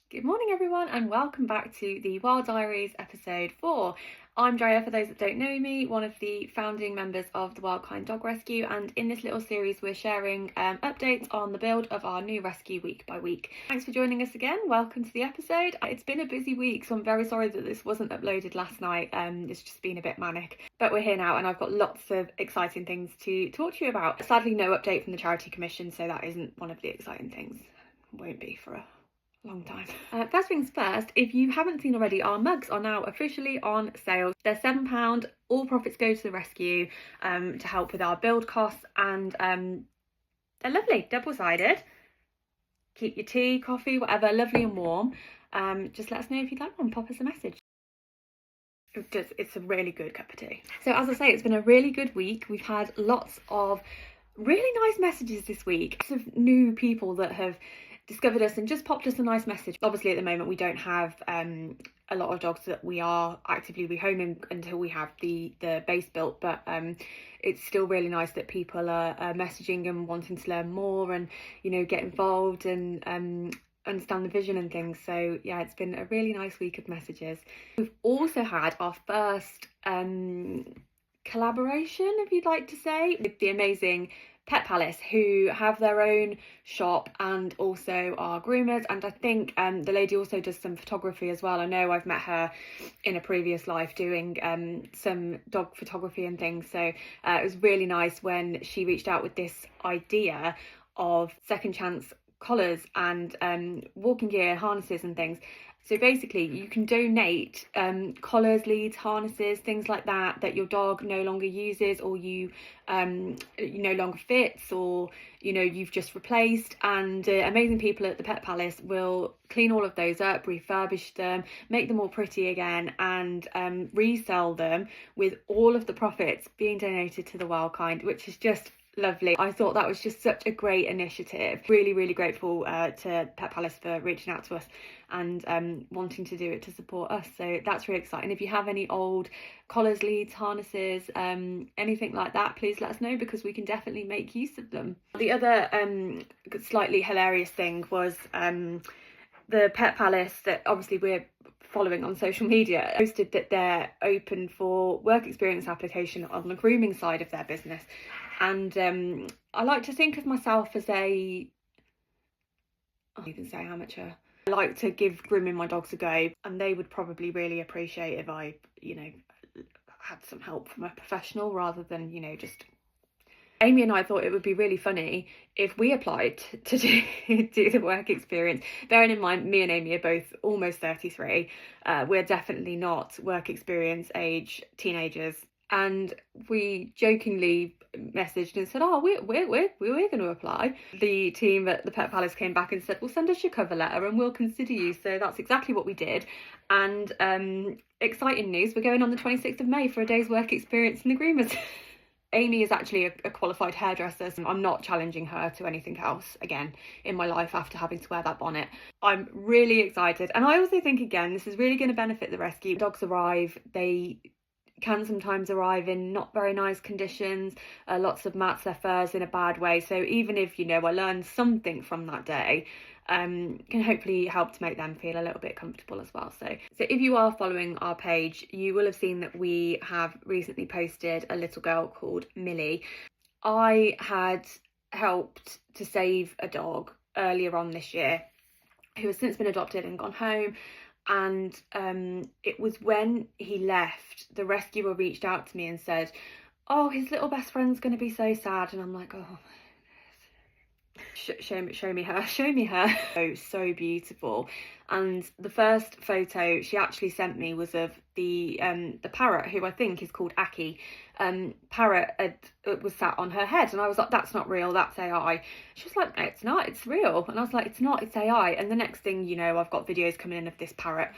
Good morning everyone and welcome back to the Wild Diaries episode 4. I'm Drea, for those that don't know me, one of the founding members of the Wildkind Dog Rescue, and in this little series we're sharing updates on the build of our new rescue week by week. Thanks for joining us again, welcome to the episode. It's been a busy week, so I'm very sorry that this wasn't uploaded last night. It's just been a bit manic, but we're here now and I've got lots of exciting things to talk to you about. Sadly no update from the Charity Commission, so that isn't one of the exciting things. Won't be for a long time. First things first, if you haven't seen already, our mugs are now officially on sale. They're £7, all profits go to the rescue to help with our build costs, and they're lovely, double-sided. Keep your tea, coffee, whatever, lovely and warm. Just let us know if you'd like one, pop us a message. It's a really good cup of tea. So as I say, it's been a really good week. We've had lots of really nice messages this week. Lots of new people that have discovered us and just popped us a nice message. Obviously at the moment we don't have a lot of dogs that we are actively rehoming until we have the base built, but it's still really nice that people are messaging and wanting to learn more and, you know, get involved and understand the vision and things. So yeah, it's been a really nice week of messages. We've also had our first collaboration, if you'd like to say, with the amazing Pet Palace, who have their own shop and also are groomers, and I think the lady also does some photography as well. I know I've met her in a previous life doing some dog photography and things, so it was really nice when she reached out with this idea of second chance collars and walking gear, harnesses and things. So basically you can donate collars, leads, harnesses, things like that your dog no longer uses, or you no longer fits, or you know you've just replaced, and amazing people at the Pet Palace will clean all of those up, refurbish them, make them all pretty again, and resell them, with all of the profits being donated to the Wildkind, which is just lovely. I thought that was just such a great initiative. Really grateful to Pet Palace for reaching out to us and wanting to do it to support us, so that's really exciting. If you have any old collars, leads, harnesses, anything like that, please let us know, because we can definitely make use of them. The other slightly hilarious thing was the Pet Palace, that obviously we're following on social media, posted that they're open for work experience application on the grooming side of their business. And I like to think of myself as I even say amateur. I like to give grooming my dogs a go, and they would probably really appreciate if I, you know, had some help from a professional rather than, you know, just... Amy and I thought it would be really funny if we applied to do the work experience. Bearing in mind, me and Amy are both almost 33. We're definitely not work experience age teenagers. And we jokingly messaged and said, oh, we're going to apply. The team at the Pet Palace came back and said, well, send us your cover letter and we'll consider you. So that's exactly what we did. And exciting news, we're going on the 26th of May for a day's work experience in the groomers. Amy is actually a qualified hairdresser, so I'm not challenging her to anything else again in my life after having to wear that bonnet. I'm really excited, and I also think, again, this is really going to benefit the rescue. Dogs arrive, they can sometimes arrive in not very nice conditions, lots of mats, their furs in a bad way, so even if, you know, I learned something from that day, can hopefully help to make them feel a little bit comfortable as well. So if you are following our page, you will have seen that we have recently posted a little girl called Millie. I had helped to save a dog earlier on this year who has since been adopted and gone home, and it was when he left, the rescuer reached out to me and said, oh, his little best friend's going to be so sad. And I'm like, oh, show me her. So beautiful. And the first photo she actually sent me was of the parrot, who I think is called Aki. Parrot was sat on her head, and I was like, that's not real, that's AI. She was like, no, it's not, it's real. And I was like, it's not, it's AI. And the next thing you know, I've got videos coming in of this parrot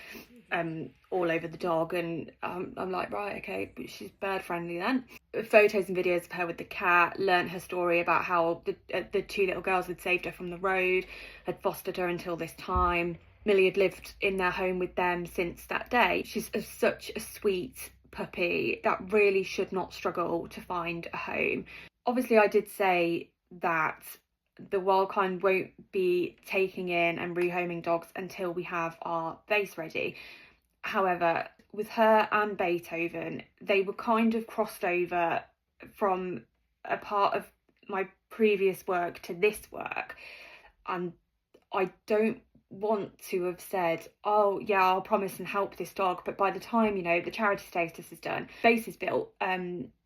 all over the dog, and I'm like, right, okay, but she's bird friendly then. Photos and videos of her with the cat, learnt her story about how the two little girls had saved her from the road, had fostered her until this time. Millie had lived in their home with them since that day. She's such a sweet puppy that really should not struggle to find a home. Obviously I did say that the wildkind won't be taking in and rehoming dogs until we have our base ready. However, with her and Beethoven, they were kind of crossed over from a part of my previous work to this work, and I don't want to have said, oh yeah, I'll promise and help this dog, but by the time, you know, the charity status is done, base is built,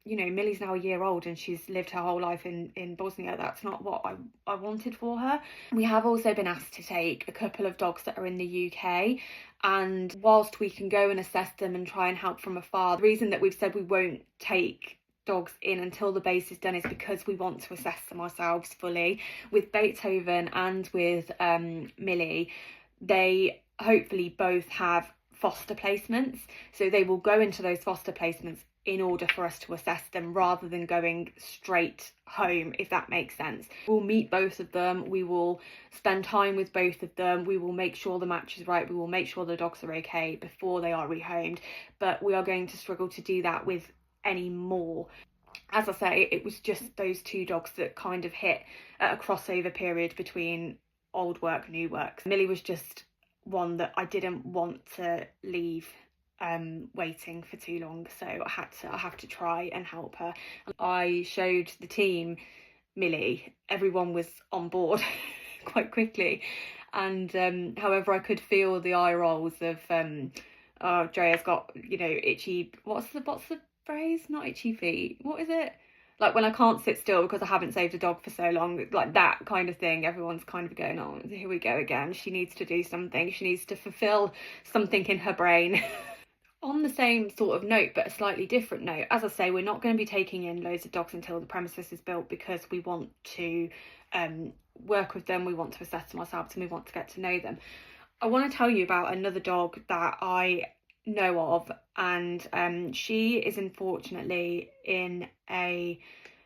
you know, Millie's now a year old and she's lived her whole life in Bosnia. That's not what I wanted for her. We have also been asked to take a couple of dogs that are in the UK, and whilst we can go and assess them and try and help from afar, the reason that we've said we won't take dogs in until the base is done is because we want to assess them ourselves fully. With Beethoven and with Millie, they hopefully both have foster placements, so they will go into those foster placements in order for us to assess them rather than going straight home, if that makes sense. We'll meet both of them, we will spend time with both of them, we will make sure the match is right, we will make sure the dogs are okay before they are rehomed, but we are going to struggle to do that with any more. As I say, it was just those two dogs that kind of hit at a crossover period between old work, new work. Millie was just one that I didn't want to leave waiting for too long, so I have to try and help her. I showed the team Millie, everyone was on board quite quickly, and however I could feel the eye rolls of oh, Drea's got, you know, itchy, what's the phrase, not itchy feet, what is it, like when I can't sit still because I haven't saved a dog for so long, like that kind of thing. Everyone's kind of going, oh, here we go again, she needs to do something, she needs to fulfill something in her brain. On the same sort of note, but a slightly different note, as I say, we're not going to be taking in loads of dogs until the premises is built, because we want to work with them, we want to assess them ourselves, and we want to get to know them. I want to tell you about another dog that I know of, and she is unfortunately in a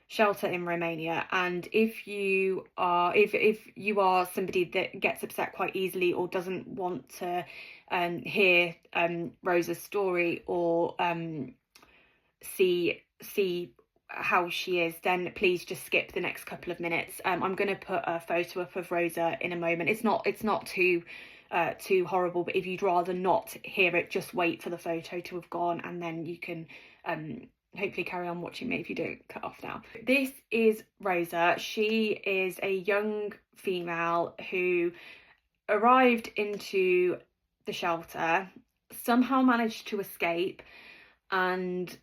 shelter in Romania, and if you are somebody that gets upset quite easily or doesn't want to hear Rosa's story or see how she is, then please just skip the next couple of minutes. I'm going to put a photo up of Rosa in a moment. It's not too horrible, but if you'd rather not hear it, just wait for the photo to have gone, and then you can hopefully carry on watching me if you don't cut off now. This is Rosa. She is a young female who arrived into the shelter, somehow managed to escape, and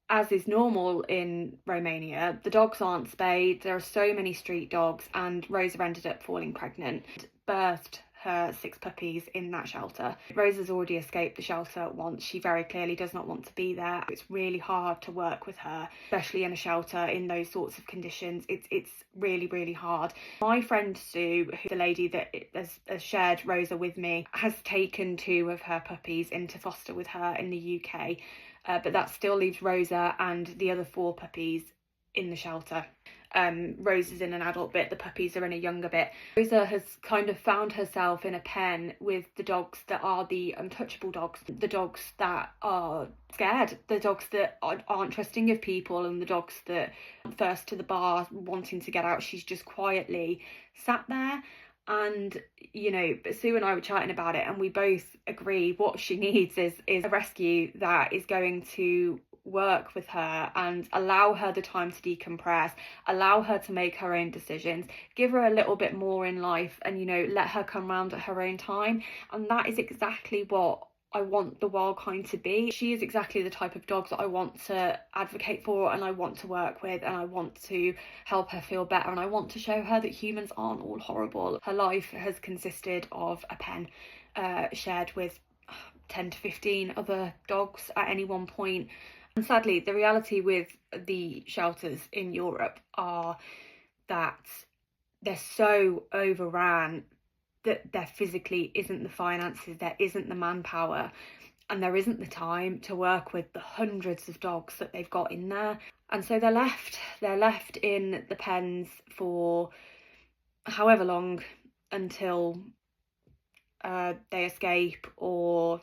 as is normal in Romania, the dogs aren't spayed, there are so many street dogs, and Rosa ended up falling pregnant, birthed her 6 puppies in that shelter. Rosa's already escaped the shelter once. She very clearly does not want to be there. It's really hard to work with her, especially in a shelter in those sorts of conditions. It's really, really hard. My friend Sue, who's the lady that has shared Rosa with me, has taken 2 of her puppies into foster with her in the UK, but that still leaves Rosa and the other 4 puppies in the shelter. Rosa's in an adult bit, the puppies are in a younger bit. Rosa has kind of found herself in a pen with the dogs that are the untouchable dogs, the dogs that are scared, the dogs that aren't trusting of people, and the dogs that first to the bar wanting to get out. She's just quietly sat there, and you know, Sue and I were chatting about it, and we both agree what she needs is a rescue that is going to work with her and allow her the time to decompress, allow her to make her own decisions, give her a little bit more in life, and you know, let her come round at her own time. And that is exactly what I want the wildkind to be. She is exactly the type of dog that I want to advocate for, and I want to work with, and I want to help her feel better, and I want to show her that humans aren't all horrible. Her life has consisted of a pen shared with 10 to 15 other dogs at any one point. And sadly, the reality with the shelters in Europe are that they're so overran that there physically isn't the finances, there isn't the manpower, and there isn't the time to work with the hundreds of dogs that they've got in there. And so they're left in the pens for however long until they escape, or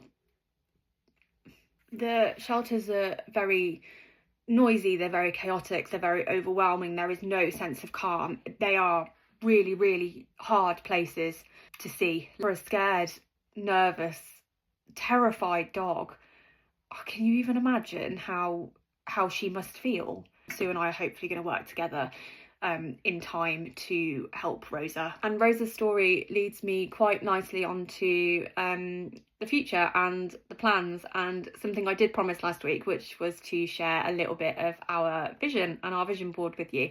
the shelters are very noisy, they're very chaotic, they're very overwhelming, there is no sense of calm. They are really, really hard places to see. For a scared, nervous, terrified dog, can you even imagine how she must feel? Sue and I are hopefully going to work together in time to help Rosa. And Rosa's story leads me quite nicely onto the future and the plans, and something I did promise last week, which was to share a little bit of our vision and our vision board with you.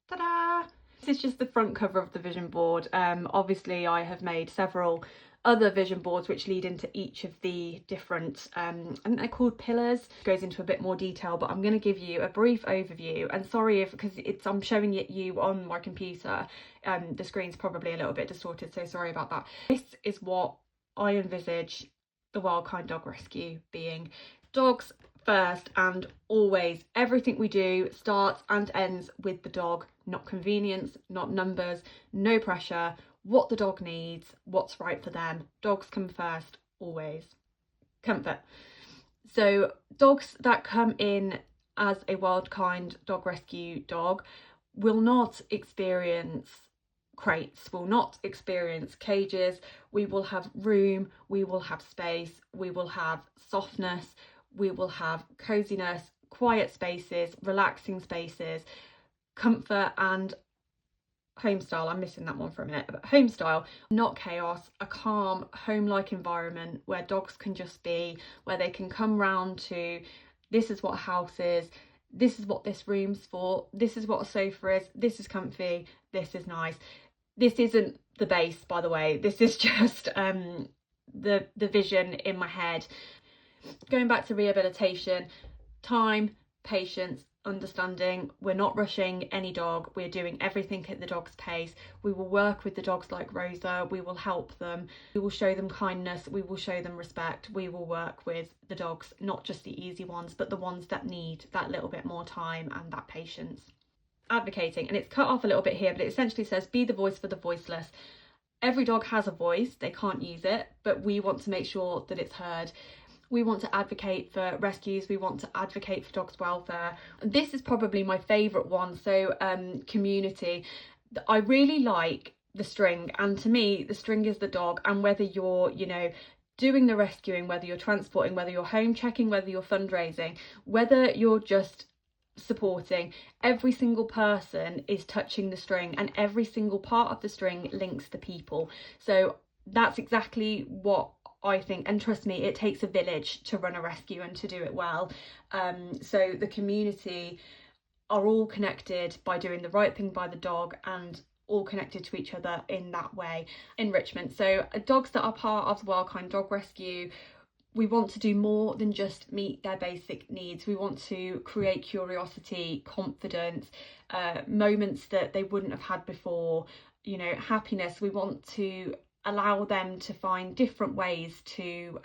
Ta-da! This is just the front cover of the vision board. Obviously I have made several other vision boards which lead into each of the different, I think they're called pillars. It goes into a bit more detail, but I'm going to give you a brief overview. And sorry if, because I'm showing it you on my computer, the screen's probably a little bit distorted, so sorry about that. This is what I envisage the Wild Kind Dog Rescue being. Dogs first and always. Everything we do starts and ends with the dog, not convenience, not numbers, no pressure. What the dog needs, what's right for them. Dogs come first, always. Comfort. So dogs that come in as a Wild Kind Dog Rescue dog will not experience crates, will not experience cages. We will have room, we will have space, we will have softness, we will have coziness, quiet spaces, relaxing spaces, comfort and home style. I'm missing that one for a minute, but home style, not chaos, a calm home-like environment where dogs can just be, where they can come round to, this is what a house is, this is what this room's for, this is what a sofa is, this is comfy, this is nice. This isn't the base, by the way, this is just the vision in my head. Going back to rehabilitation, time, patience, understanding. We're not rushing any dog, we're doing everything at the dog's pace. We will work with the dogs like Rosa, we will help them, we will show them kindness, we will show them respect, we will work with the dogs, not just the easy ones, but the ones that need that little bit more time and that patience. Advocating, and it's cut off a little bit here, but it essentially says be the voice for the voiceless. Every dog has a voice, they can't use it, but we want to make sure that it's heard. We want to advocate for rescues, we want to advocate for dogs' welfare. And this is probably my favourite one, so community. I really like the string, and to me the string is the dog, and whether you're, you know, doing the rescuing, whether you're transporting, whether you're home checking, whether you're fundraising, whether you're just supporting, every single person is touching the string, and every single part of the string links the people. So that's exactly what I think, and trust me, it takes a village to run a rescue and to do it well. So the community are all connected by doing the right thing by the dog, and all connected to each other in that way. Enrichment. So dogs that are part of the Wild Kind Dog Rescue, we want to do more than just meet their basic needs. We want to create curiosity, confidence, moments that they wouldn't have had before, you know, happiness. We want to allow them to find different ways to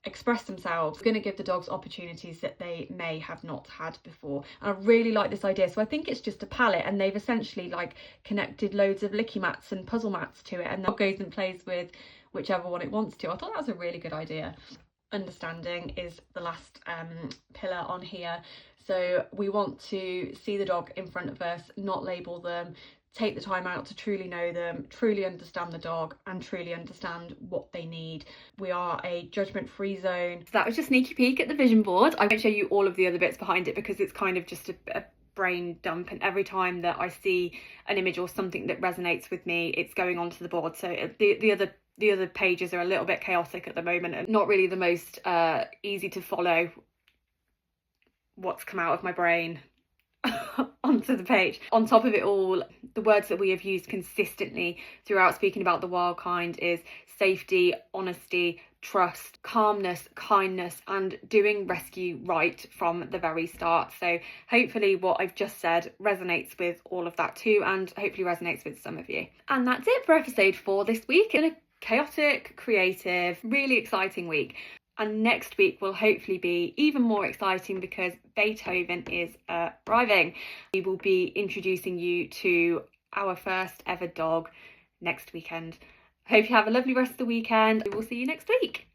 express themselves. We're going to give the dogs opportunities that they may have not had before. And I really like this idea. So I think it's just a palette, and they've essentially like connected loads of licky mats and puzzle mats to it, and the dog goes and plays with whichever one it wants to. I thought that was a really good idea. Understanding is the last pillar on here. So we want to see the dog in front of us, not label them, take the time out to truly know them, truly understand the dog, and truly understand what they need. We are a judgment-free zone. So that was just a sneaky peek at the vision board. I won't show you all of the other bits behind it because it's kind of just a brain dump, and every time that I see an image or something that resonates with me, it's going onto the board. So the other pages are a little bit chaotic at the moment and not really the most easy to follow what's come out of my brain onto the page. On top of it all, the words that we have used consistently throughout speaking about the wild kind is safety, honesty, trust, calmness, kindness, and doing rescue right from the very start. So hopefully what I've just said resonates with all of that too, and hopefully resonates with some of you. And that's it for episode 4 this week, in a chaotic, creative, really exciting week. And next week will hopefully be even more exciting because Beethoven is arriving. We will be introducing you to our first ever dog next weekend. Hope you have a lovely rest of the weekend. We will see you next week.